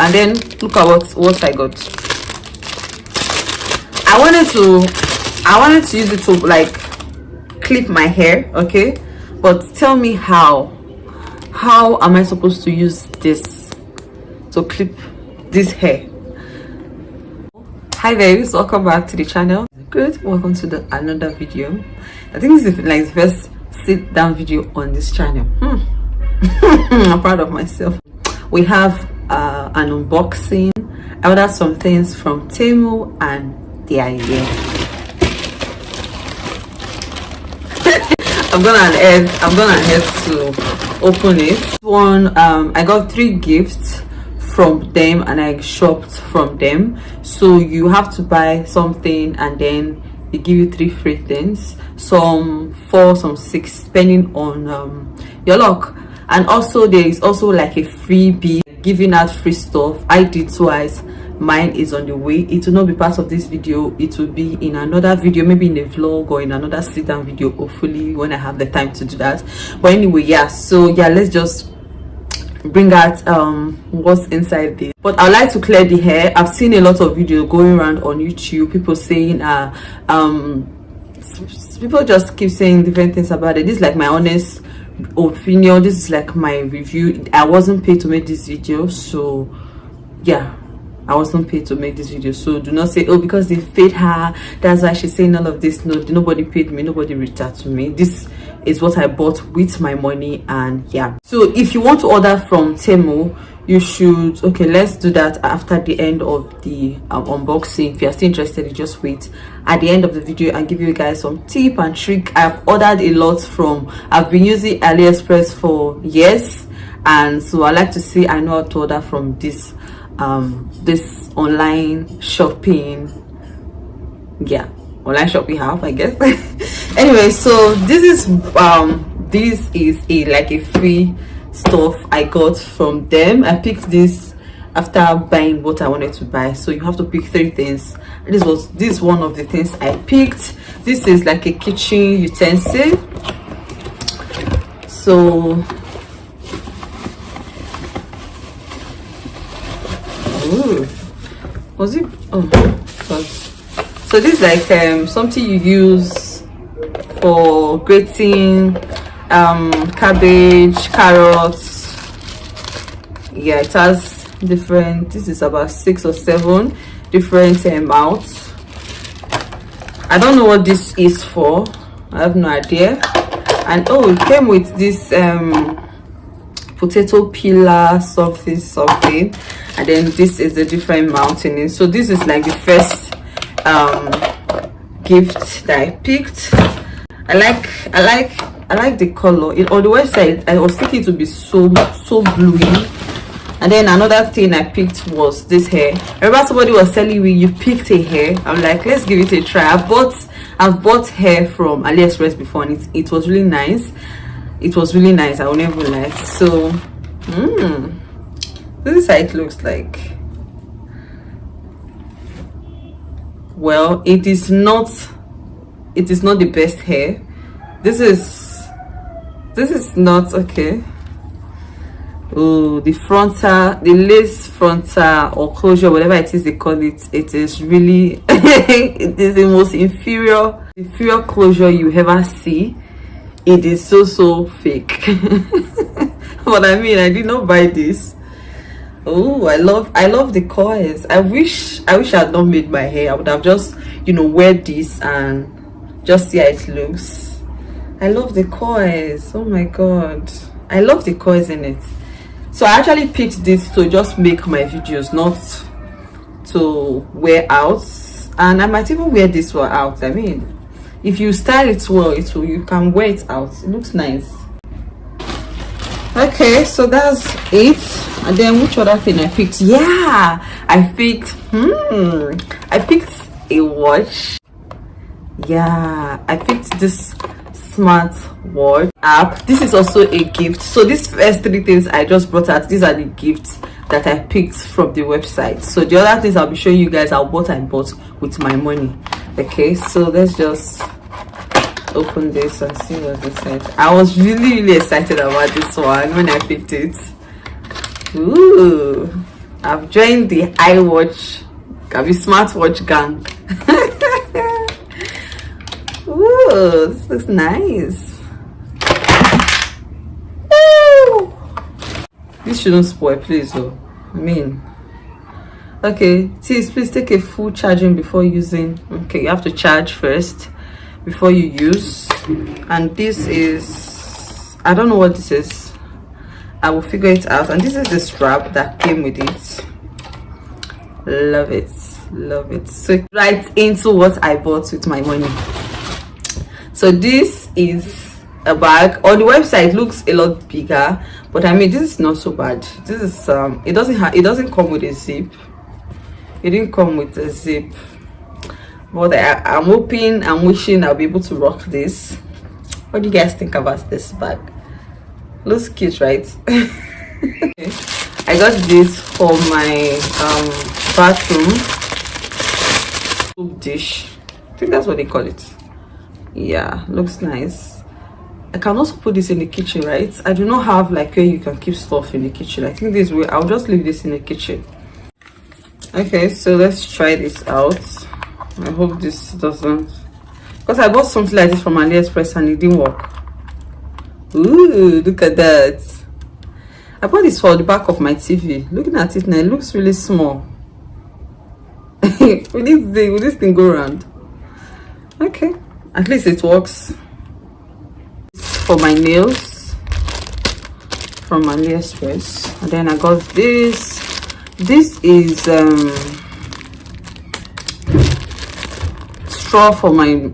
And then look at what I got. I wanted to use it to like clip my hair, okay? But tell me how am I supposed to use this to clip this hair? Hi babes, welcome back to the channel. Good, welcome to another video. I think this is like the first sit down video on this channel. I'm proud of myself. We have an unboxing. I ordered some things from Temu and they are here. I'm gonna head to open it. One, I got 3 gifts from them and I shopped from them. So you have to buy something and then they give you 3 free things, some 4, some 6, depending on your luck. And also there is also like a freebie giving out free stuff. I did twice. Mine is on the way. It will not be part of this video. It will be in another video, maybe in a vlog or in another sit down video, hopefully when I have the time to do that. But anyway, yeah, so yeah, let's just bring out what's inside this. But I like to clear the hair. I've seen a lot of videos going around on YouTube, people saying people just keep saying different things about it. This is like my honest opinion. This is like my review. I wasn't paid to make this video, so yeah, I wasn't paid to make this video. So do not say, oh, because they paid her, that's why she's saying all of this. No, nobody paid me, nobody reached out to me. This is what I bought with my money. And yeah, so if you want to order from Temu, you should, okay, let's do that after the end of the unboxing. If you're still interested, you just wait. At the end of the video, I'll give you guys some tip and trick. I've ordered a lot from, I've been using AliExpress for years, and so I like to see, I know how to order from this this online shopping, yeah, online shopping app, I guess. Anyway, so this is a like a free stuff I got from them. I picked this after buying what I wanted to buy, so you have to pick 3 things. This is one of the things I picked. This is like a kitchen utensil. So was it? Oh, God. So this is like something you use for grating cabbage, carrots. Yeah, it has different, this is about 6 or 7 different amounts. I don't know what this is for, I have no idea. And oh, it came with this potato peeler something, and then this is the different mounting. So this is like the first gift that I picked. I like the color. On the website I was thinking it would be so bluey. And then another thing I picked was this hair. Remember somebody was telling me you picked a hair. I'm like, let's give it a try. I've bought hair from AliExpress before, and it was really nice. It was really nice, I will never lie. So this is how it looks like. Well, it is not the best hair. This is not okay. Oh, the lace frontal or closure, whatever it is they call it, it is really it is the most inferior closure you ever see. It is so fake. But I mean, I did not buy this. Oh, I love the coils. I wish I had not made my hair. I would have just, wear this and just see how it looks. I love the coils. Oh my God, I love the coils in it. So I actually picked this to just make my videos, not to wear out. And I might even wear this one out. I mean, if you style it well, you can wear it out. It looks nice. Okay, so that's it. And then which other thing I picked? Yeah, I picked a watch. Yeah, I picked this smart watch app. This is also a gift. So these first 3 things I just brought out, these are the gifts that I picked from the website. So the other things I'll be showing you guys are what I bought with my money. Okay, so let's just open this and see what's inside. I was really excited about this one when I picked it. Ooh, I've joined the iWatch, smartwatch gang. Ooh, this looks nice. Ooh. This shouldn't spoil, please. Though, I mean, okay, please take a full charging before using. Okay, you have to charge first before you use. And this is, I don't know what this is. I will figure it out. And this is the strap that came with it. Love it, love it. So right into what I bought with my money. So this is a bag. On the website it looks a lot bigger, but I mean, this is not so bad. This is it doesn't come with a zip. It didn't come with a zip, but I'm hoping, I'm wishing I'll be able to rock this. What do you guys think about this bag? Looks cute, right? Okay. I got this for my bathroom soup dish. I think that's what they call it. Yeah, looks nice. I can also put this in the kitchen, right? I do not have like where you can keep stuff in the kitchen. I think this way I'll just leave this in the kitchen. Okay, so let's try this out. I hope this doesn't, because I bought something like this from AliExpress and it didn't work. Ooh, look at that. I bought this for the back of my TV. Looking at it now, it looks really small. Will this thing go around? Okay, at least it works. It's for my nails from AliExpress. And then I got this. This is straw for my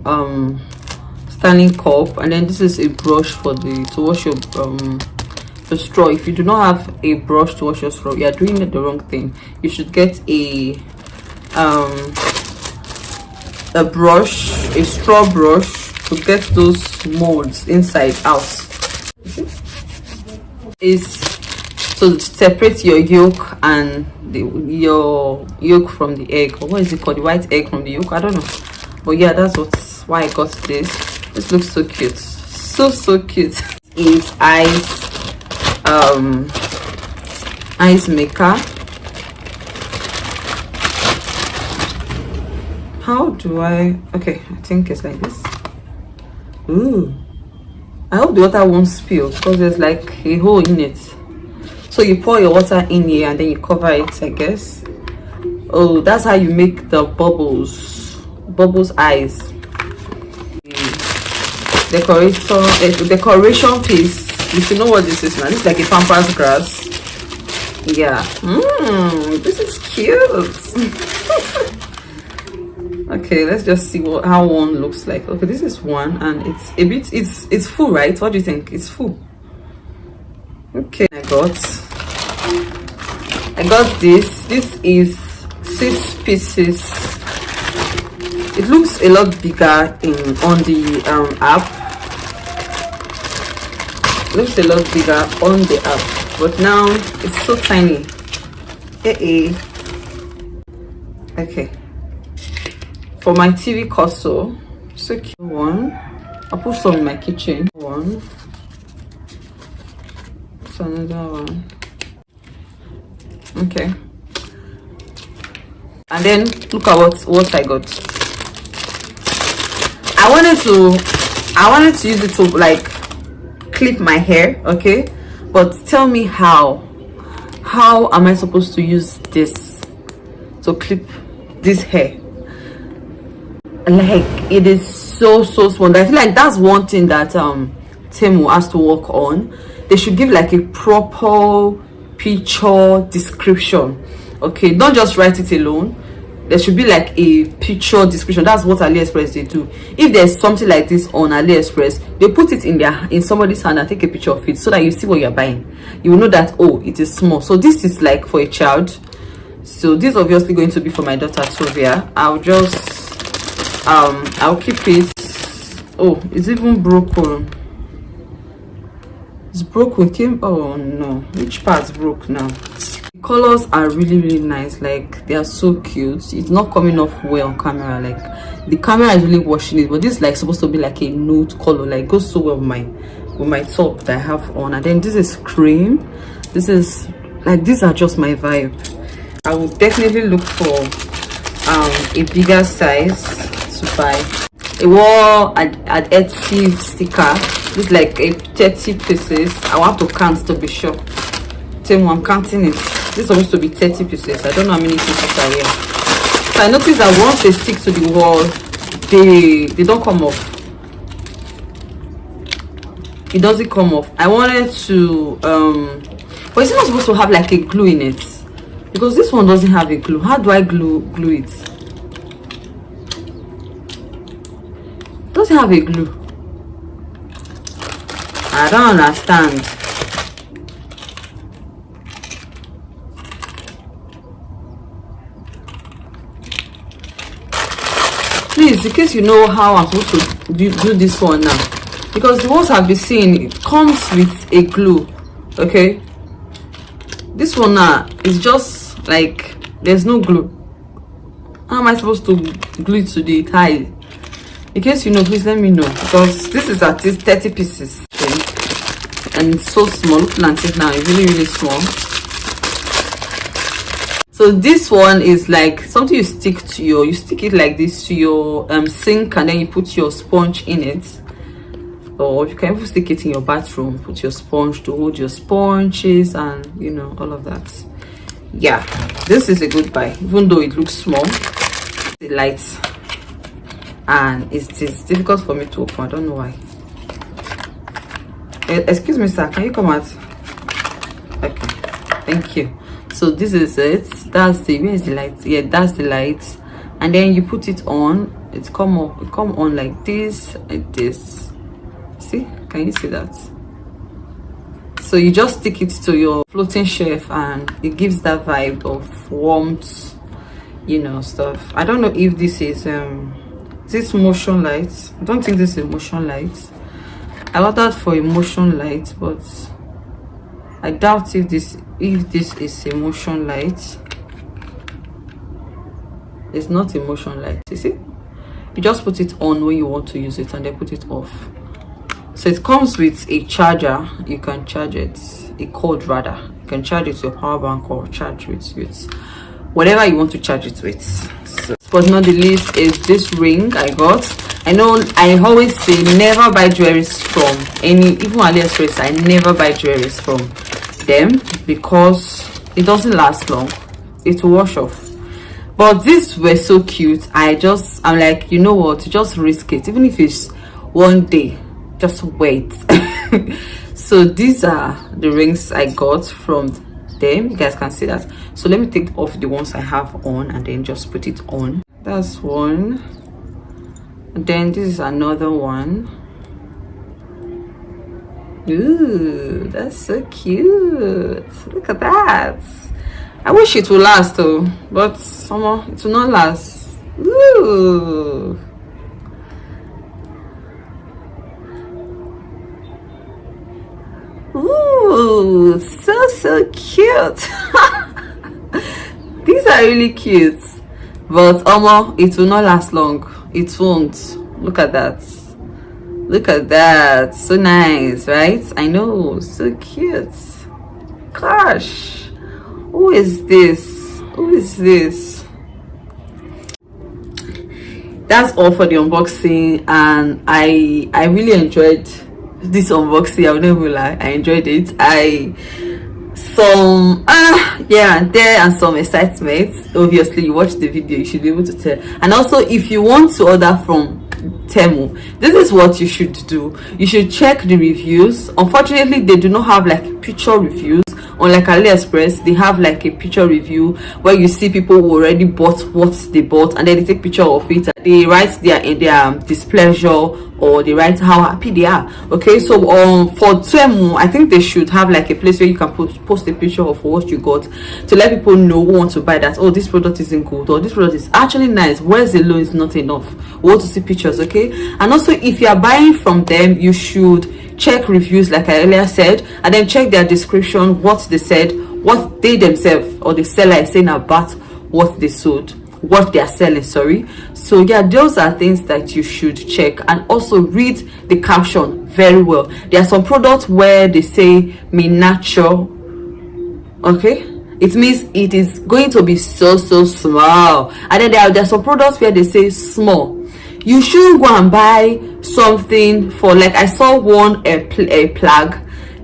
standing cup, and then this is a brush for to wash your the straw. If you do not have a brush to wash your straw, you are doing the wrong thing. You should get a brush, a straw brush, to get those molds inside out. Is to separate your yolk and your yolk from the egg, or what is it called, the white egg from the yolk, I don't know. But yeah, that's why I got this. This looks so cute, so cute. Is ice maker. How do I, okay, I think it's like this. Ooh, I hope the water won't spill because there's like a hole in it. So you pour your water in here and then you cover it, I guess. Oh, that's how you make the bubbles eyes. Decoration piece. You should know what this is now. This is like a pampas grass. Yeah. This is cute. Okay, let's just see how one looks like. Okay, this is one, and it's a bit, it's full, right? What do you think? It's full. Okay, I got this. This is 6 pieces. It looks a lot bigger on the app. It looks a lot bigger on the app, but now it's so tiny. Okay, for my TV console, so cute. One, I'll put some in my kitchen. One, so another one. Okay, and then look at what I got. I wanted to use it to like clip my hair, okay, but tell me how am I supposed to use this to clip this hair? Like, it is so small. I feel like that's one thing that Temu has to work on. They should give like a proper picture description, okay? Don't just write it alone. There should be like a picture description. That's what AliExpress they do. If there's something like this on AliExpress, they put it in somebody's hand and take a picture of it so that you see what you're buying. You will know that, oh, it is small. So this is like for a child. So this is obviously going to be for my daughter Tovia. I'll keep it. Oh, it's even broken. It's broken. Oh no, which part's broke now? The colors are really nice. Like, they are so cute. It's not coming off well on camera. Like, the camera is really washing it, but this is like supposed to be like a nude color. Like, goes so well with my top that I have on. And then this is cream. This is like, these are just my vibe. I will definitely look for a bigger size to buy. A wall adhesive sticker. This is like a 30 pieces. I will have to count to be sure. Temu, I'm counting it. This is supposed to be 30 pieces. I don't know how many pieces are here. So I noticed that once they stick to the wall, they don't come off. It doesn't come off. I wanted to but it's not supposed to have like a glue in it, because this one doesn't have a glue. How do I glue it? It doesn't have a glue. I don't understand. Please, in case you know how I'm supposed to do this one now, because the ones I've been seeing, it comes with a glue. Okay, this one now is just like there's no glue. How am I supposed to glue it to the tie? In case you know, please let me know, because this is at least 30 pieces, okay? And it's so small. Looking at it now, it's really small. So this one is like something you stick it like this to your sink, and then you put your sponge in it. Or you can even stick it in your bathroom, put your sponge to hold your sponges and you know, all of that. Yeah, this is a good buy, even though it looks small. The lights, and it's difficult for me to open. I don't know why. Excuse me, sir, can you come out? Okay, thank you. So this is it. That's the, where is the light? Yeah, that's the light. And then you put it on. It come on like this, like this. See, can you see that? So you just stick it to your floating shelf, and it gives that vibe of warmth, you know, stuff. I don't know if this is motion light. I don't think this is motion light. I ordered for a motion light, but I doubt if this is a motion light. It's not a motion light. You see, you just put it on when you want to use it, and then put it off. So it comes with a charger. You can charge it, a cord rather. You can charge it to your power bank, or charge it with whatever you want to charge it with. So, but not the least is this ring I got. I know I always say never buy jewelry from even AliExpress. I never buy jewelry from them, because it doesn't last long. It will wash off. But these were so cute. I'm like, you know what, just risk it, even if it's one day. Just wait. So these are the rings I got from them. You guys can see that. So let me take off the ones I have on, and then just put it on. That's one. And then this is another one. Ooh, that's so cute. Look at that. I wish it would last though, but somehow it will not last. Ooh. Ooh, so cute. These are really cute, but it will not last long. It won't. Look at that. Look at that. So nice, right? I know, so cute. Gosh, who is this? Who is this? That's all for the unboxing, and I really enjoyed this unboxing. I will never lie, I enjoyed it. Some yeah and there, and some excitement. Obviously, you watch the video, you should be able to tell. And also, if you want to order from Temu, this is what you should do. You should check the reviews. Unfortunately, they do not have like picture reviews. Unlike AliExpress, they have like a picture review where you see people who already bought what they bought, and then they take picture of it. They write their displeasure, or they write how happy they are. Okay, so for Temu, I think they should have like a place where you can post a picture of what you got, to let people know who want to buy that, oh, this product isn't good, or this product is actually nice, where's the loan is not enough. We want to see pictures. Okay, and also if you are buying from them, you should check reviews like I earlier said, and then check their description, what they said, what they themselves or the seller is saying about what they sold, what they are selling, sorry. So yeah, those are things that you should check, and also read the caption very well. There are some products where they say me natural, okay, it means it is going to be so small. And then there are some products where they say small. You shouldn't go and buy something for, like I saw one a plug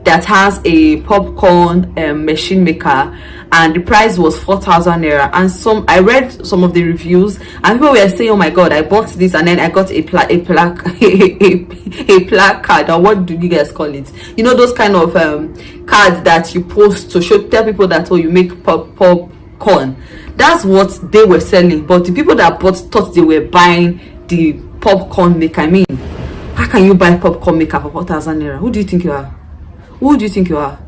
that has a popcorn machine maker, and the price was 4,000 naira. And I read some of the reviews, and people were saying, oh my god, I bought this and then I got a placard, or what do you guys call it, you know, those kind of cards that you post to tell people that, oh, you make popcorn. That's what they were selling. But the people that bought thought they were buying the popcorn maker. I mean, how can you buy popcorn maker for 4,000 naira? Who do you think you are? Who do you think you are?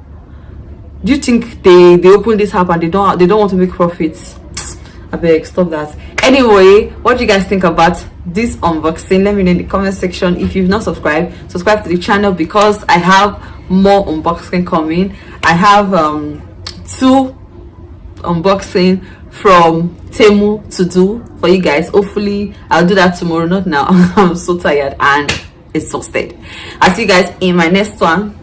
Do you think they open this app and they don't want to make profits? I beg, stop that. Anyway, what do you guys think about this unboxing? Let me know in the comment section. If you've not subscribed, subscribe to the channel, because I have more unboxing coming. I have 2 unboxing from Temu to do for you guys. Hopefully I'll do that tomorrow, not now. I'm so tired and exhausted. I'll see you guys in my next one.